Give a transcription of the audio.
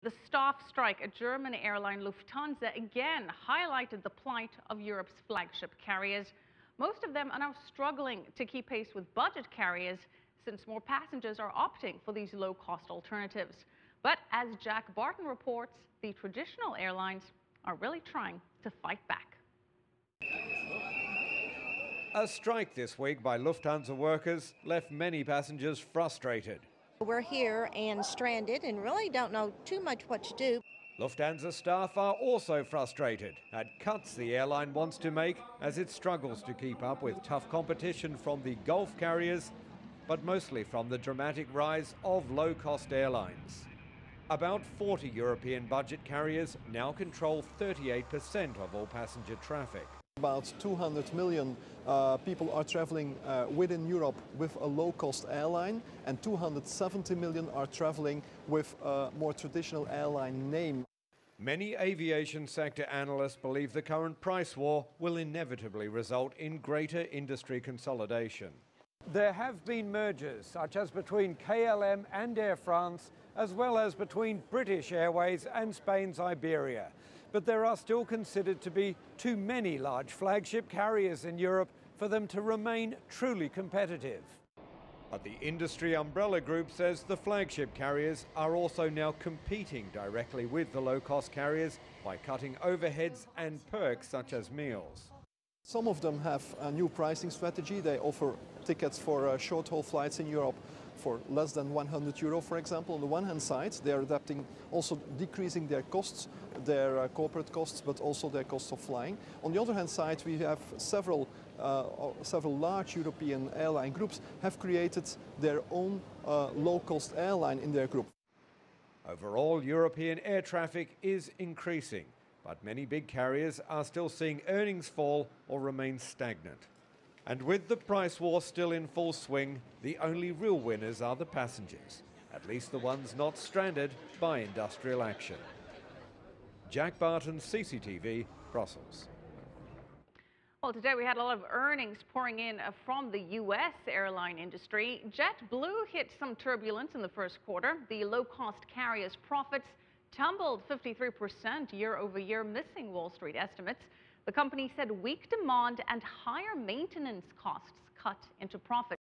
The staff strike at German airline Lufthansa again highlighted the plight of Europe's flagship carriers. Most of them are now struggling to keep pace with budget carriers since more passengers are opting for these low-cost alternatives. But as Jack Barton reports, the traditional airlines are really trying to fight back. A strike this week by Lufthansa workers left many passengers frustrated. We're here and stranded and really don't know too much what to do. Lufthansa staff are also frustrated at cuts the airline wants to make as it struggles to keep up with tough competition from the Gulf carriers, but mostly from the dramatic rise of low-cost airlines. About 40 European budget carriers now control 38% of all passenger traffic. About 200 million people are traveling within Europe with a low-cost airline, and 270 million are traveling with a more traditional airline name. Many aviation sector analysts believe the current price war will inevitably result in greater industry consolidation. There have been mergers, such as between KLM and Air France, as well as between British Airways and Spain's Iberia. But there are still considered to be too many large flagship carriers in Europe for them to remain truly competitive. But the industry umbrella group says the flagship carriers are also now competing directly with the low-cost carriers by cutting overheads and perks such as meals. Some of them have a new pricing strategy. They offer tickets for short-haul flights in Europe for less than €100, for example. On the one hand side, they are adapting, also decreasing their costs, their corporate costs, but also their cost of flying. On the other hand side, we have several large European airline groups have created their own low-cost airline in their group. Overall, European air traffic is increasing, but many big carriers are still seeing earnings fall or remain stagnant. And with the price war still in full swing, the only real winners are the passengers, at least the ones not stranded by industrial action. Jack Barton, CCTV, Brussels. Well, today we had a lot of earnings pouring in from the U.S. airline industry. JetBlue hit some turbulence in the first quarter. The low-cost carrier's profits tumbled 53% year over year, missing Wall Street estimates. The company said weak demand and higher maintenance costs cut into profit.